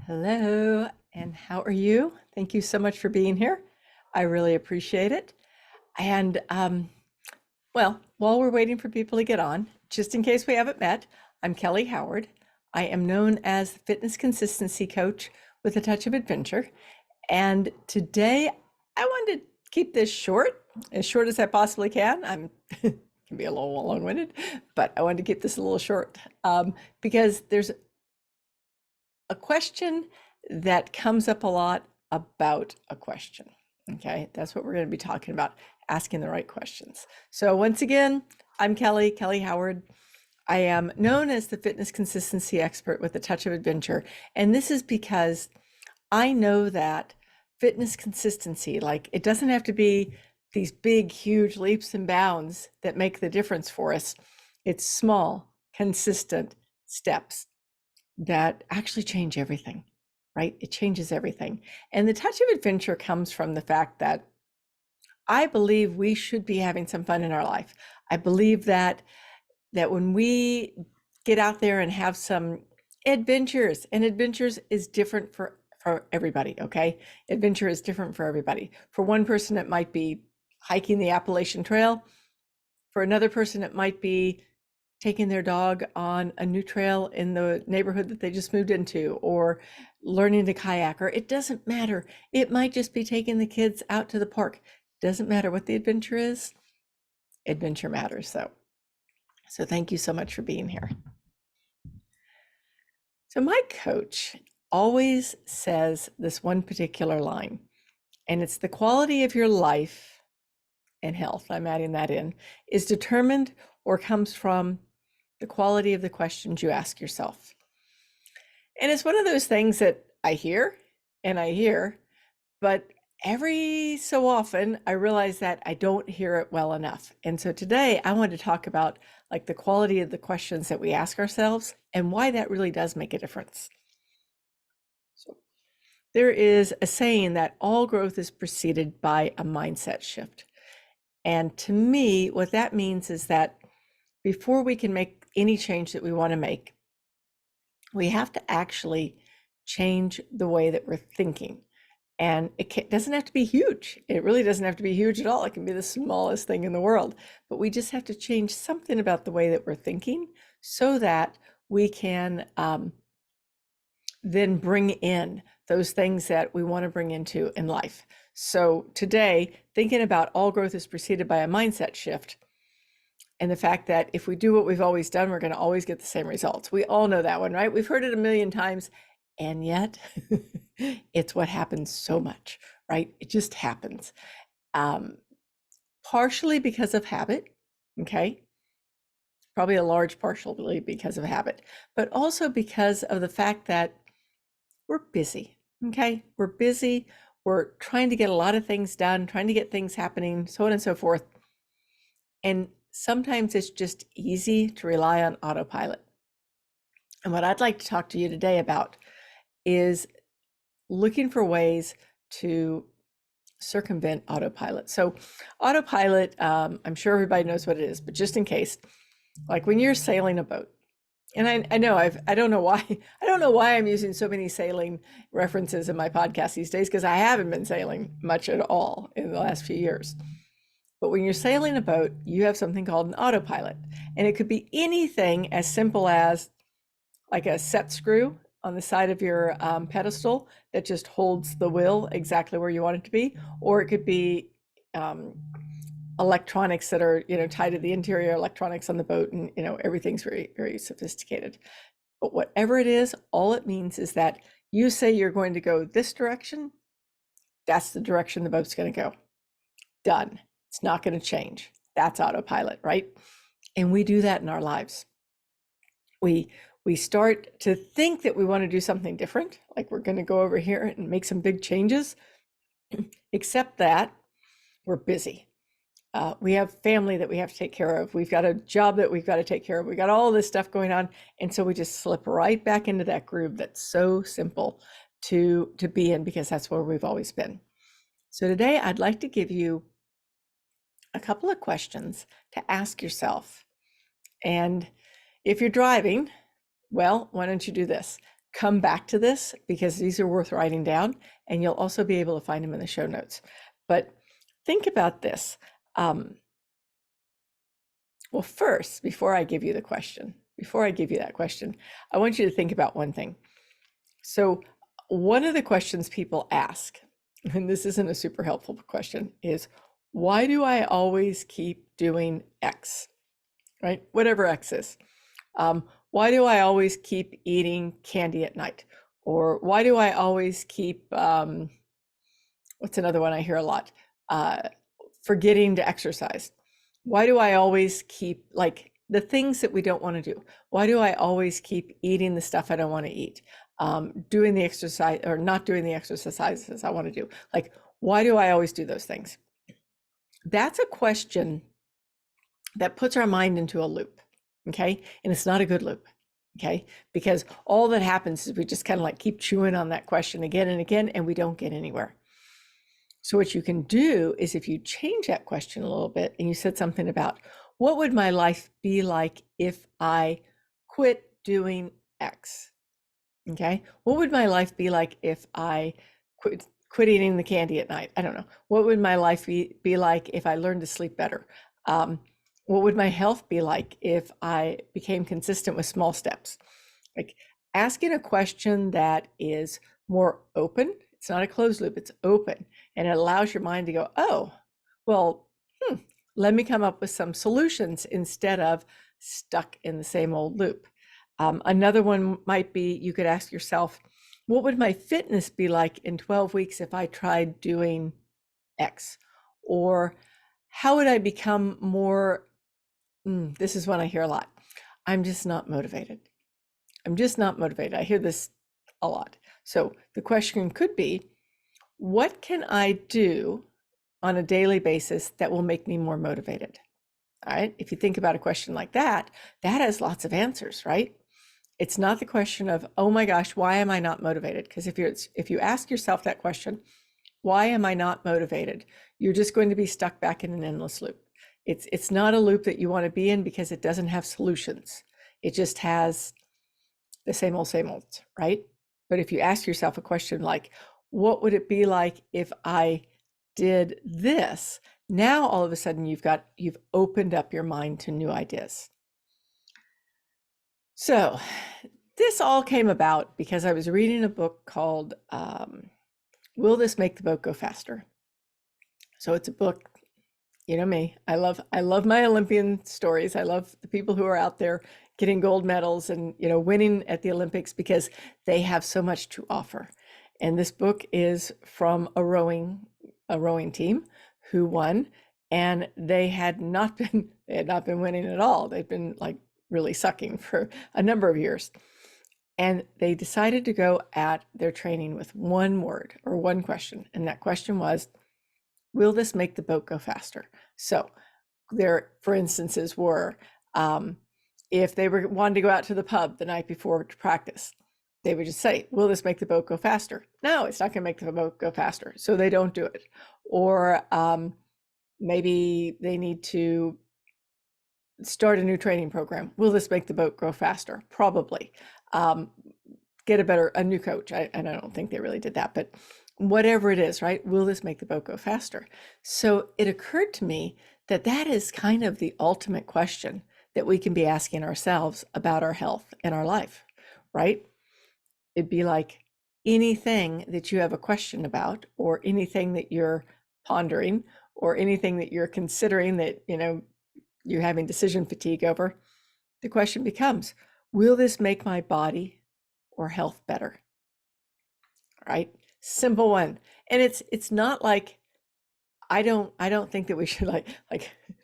Hello, and how are you? Thank you so much for being here. I really appreciate it. And while we're waiting for people to get on, just in case we haven't met, I'm Kelly Howard. I am known as the fitness consistency coach with a touch of adventure. And today I wanted to keep this short, as short as I possibly can. I'm can be a little long-winded, but I wanted to keep this a little short because there's a question that comes up a lot about a question. Okay, that's what we're going to be talking about, asking the right questions. So once again, I'm Kelly Howard. I am known as the fitness consistency expert with a touch of adventure. And this is because I know that fitness consistency, like it doesn't have to be these big, huge leaps and bounds that make the difference for us. It's small, consistent steps that actually change everything, right? It changes everything. And the touch of adventure comes from the fact that I believe we should be having some fun in our life. I believe that when we get out there and have some adventures, and adventures is different for everybody, okay? Adventure is different for everybody. For one person, it might be hiking the Appalachian Trail. For another person, it might be taking their dog on a new trail in the neighborhood that they just moved into, or learning to kayak, or it doesn't matter. It might just be taking the kids out to the park. Doesn't matter what the adventure is. Adventure matters. So thank you so much for being here. So my coach always says this one particular line, and it's the quality of your life and health, I'm adding that in, is determined or comes from the quality of the questions you ask yourself. And it's one of those things that I hear and I hear, but every so often I realize that I don't hear it well enough. And so today I want to talk about like the quality of the questions that we ask ourselves and why that really does make a difference. So there is a saying that all growth is preceded by a mindset shift. And to me, what that means is that before we can make any change that we want to make, we have to actually change the way that we're thinking. And it doesn't have to be huge. It really doesn't have to be huge at all. It can be the smallest thing in the world. But we just have to change something about the way that we're thinking so that we can then bring in those things that we want to bring into in life. So today, thinking about all growth is preceded by a mindset shift, and the fact that if we do what we've always done, we're going to always get the same results. We all know that one, right? We've heard it a million times, and yet it's what happens so much, right? It just happens. Partially because of habit, okay? Probably a large partially because of habit, but also because of the fact that we're busy, okay? We're busy. We're trying to get a lot of things done, trying to get things happening, so on and so forth. And sometimes it's just easy to rely on autopilot. And what I'd like to talk to you today about is looking for ways to circumvent autopilot. So autopilot, I'm sure everybody knows what it is, but just in case, like when you're sailing a boat, and I know I don't know why I'm using so many sailing references in my podcast these days, because I haven't been sailing much at all in the last few years. But when you're sailing a boat, you have something called an autopilot, and it could be anything as simple as like a set screw on the side of your pedestal that just holds the wheel exactly where you want it to be, or it could be electronics that are tied to the interior electronics on the boat, and everything's very, very sophisticated. But whatever it is, all it means is that you say you're going to go this direction, that's the direction the boat's going to go. Done. It's not going to change. That's autopilot, right? And we do that in our lives. We start to think that we want to do something different, like we're going to go over here and make some big changes, except that we're busy. We have family that we have to take care of. We've got a job that we've got to take care of. We got all this stuff going on. And so we just slip right back into that groove that's so simple to be in, because that's where we've always been. So today I'd like to give you a couple of questions to ask yourself. And if you're driving, well, why don't you do this? come back to this because these are worth writing down, and you'll also be able to find them in the show notes. But think about this. Well, first, before I give you that question, I want you to think about one thing. So one of the questions people ask, and this isn't a super helpful question, is why do I always keep doing X, right? Whatever X is. Why do I always keep eating candy at night? Or why do I always keep, what's another one I hear a lot? Forgetting to exercise. Why do I always keep, like, the things that we don't want to do? Why do I always keep eating the stuff I don't want to eat? Doing the exercise or not doing the exercises I want to do? Like, why do I always do those things? That's a question that puts our mind into a loop, okay? And it's not a good loop, okay? Because all that happens is we just kind of like keep chewing on that question again and again, and we don't get anywhere. So what you can do is if you change that question a little bit and you said something about, what would my life be like if I quit doing X? Okay. What would my life be like if I quit eating the candy at night? I don't know. What would my life be like if I learned to sleep better? What would my health be like if I became consistent with small steps? Like asking a question that is more open. It's not a closed loop, it's open. And it allows your mind to go, oh, well, let me come up with some solutions instead of stuck in the same old loop. Another one might be, you could ask yourself, what would my fitness be like in 12 weeks if I tried doing X? Or how would I become more, this is one I hear a lot. I'm just not motivated. I'm just not motivated. I hear this a lot. So the question could be, what can I do on a daily basis that will make me more motivated? All right. If you think about a question like that, that has lots of answers, right? It's not the question of, oh my gosh, why am I not motivated? Because if you ask yourself that question, why am I not motivated? You're just going to be stuck back in an endless loop. It's not a loop that you want to be in because it doesn't have solutions. It just has the same old, right? But if you ask yourself a question like, what would it be like if I did this? Now, all of a sudden, you've opened up your mind to new ideas. So this all came about because I was reading a book called Will This Make the Boat Go Faster? So it's a book, you know me, I love my Olympian stories. I love the people who are out there getting gold medals and, winning at the Olympics because they have so much to offer. And this book is from a rowing team who won, and they had not been winning at all. They've been like really sucking for a number of years. And they decided to go at their training with one word or one question. And that question was, will this make the boat go faster? So their, for instances, were if they wanted to go out to the pub the night before to practice, they would just say, will this make the boat go faster? No, it's not going to make the boat go faster. So they don't do it. Or maybe they need to start a new training program. Will this make the boat go faster? Probably. Get a new coach. And I don't think they really did that, but whatever it is, right? Will this make the boat go faster? So it occurred to me that that is kind of the ultimate question that we can be asking ourselves about our health and our life, right? It'd be like anything that you have a question about, or anything that you're pondering, or anything that you're considering that, you're having decision fatigue over. The question becomes, will this make my body or health better? All right, simple one. And it's not like, I don't think that we should like,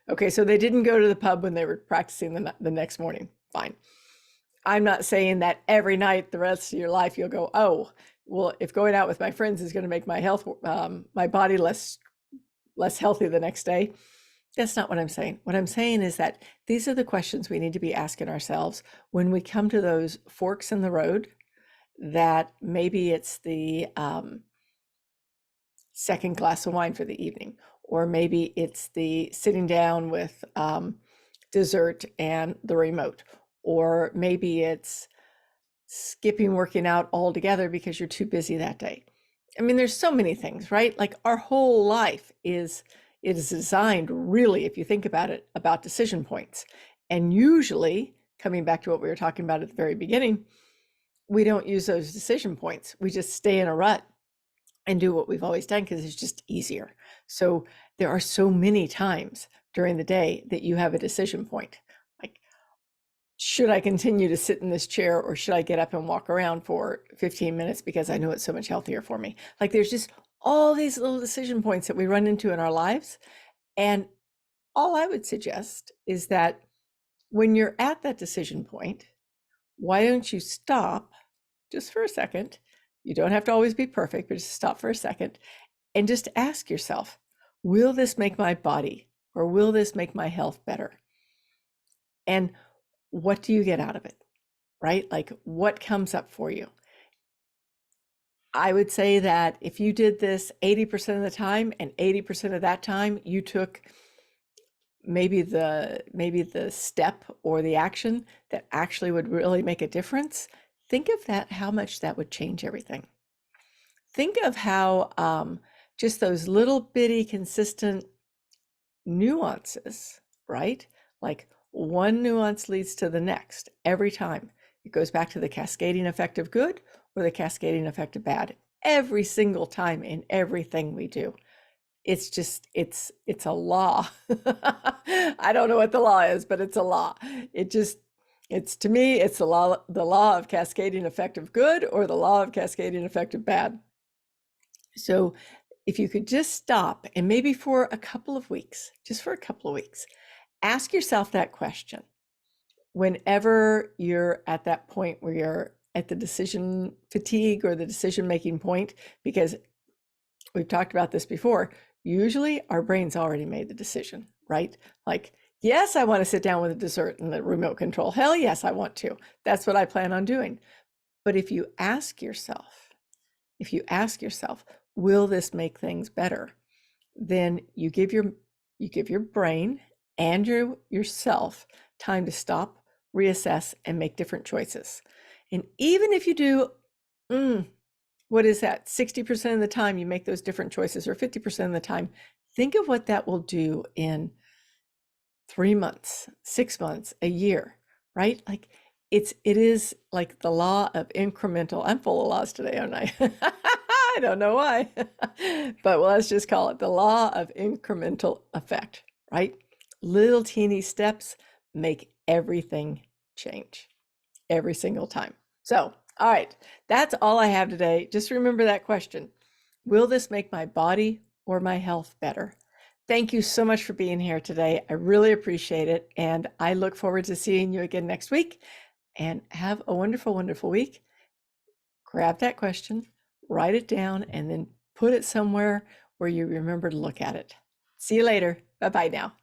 okay, so they didn't go to the pub when they were practicing the next morning. Fine. I'm not saying that every night the rest of your life you'll go, oh, well, if going out with my friends is going to make my health, my body less healthy the next day. That's not what I'm saying. What I'm saying is that these are the questions we need to be asking ourselves when we come to those forks in the road, that maybe it's the second glass of wine for the evening, or maybe it's the sitting down with dessert and the remote, or maybe it's skipping working out altogether because you're too busy that day. I mean, there's so many things, right? Like our whole life is designed really, if you think about it, about decision points. And usually, coming back to what we were talking about at the very beginning, we don't use those decision points. We just stay in a rut and do what we've always done because it's just easier. So there are so many times during the day that you have a decision point. Like, should I continue to sit in this chair or should I get up and walk around for 15 minutes because I know it's so much healthier for me? Like there's just all these little decision points that we run into in our lives. And all I would suggest is that when you're at that decision point, why don't you stop just for a second? You don't have to always be perfect, but just stop for a second and just ask yourself, will this make my body or will this make my health better? And what do you get out of it, right? Like what comes up for you? I would say that if you did this 80% of the time and 80% of that time you took maybe the step or the action that actually would really make a difference, think of that, how much that would change everything. Think of how just those little bitty consistent nuances, right? Like one nuance leads to the next every time. It goes back to the cascading effect of good or the cascading effect of bad every single time in everything we do. It's just, it's a law. I don't know what the law is, but it's a law. It's to me, it's the law of cascading effect of good or the law of cascading effect of bad. So if you could just stop and maybe for a couple of weeks, just for a couple of weeks, ask yourself that question. Whenever you're at that point where you're at the decision fatigue or the decision-making point, because we've talked about this before, usually our brain's already made the decision, right? Like, yes, I want to sit down with a dessert and the remote control. Hell yes, I want to. That's what I plan on doing. But if you ask yourself, will this make things better? Then you give your brain and yourself time to stop, reassess, and make different choices. And even if you do, what is that? 60% of the time you make those different choices, or 50% of the time, think of what that will do in 3 months, 6 months, a year, right? Like it is like the law of incremental. I'm full of laws today, aren't I? I don't know why, but let's just call it the law of incremental effect, right? Little teeny steps make everything change every single time. So, all right, that's all I have today. Just remember that question. Will this make my body or my health better? Thank you so much for being here today. I really appreciate it. And I look forward to seeing you again next week. And have a wonderful, wonderful week. Grab that question, write it down, and then put it somewhere where you remember to look at it. See you later. Bye-bye now.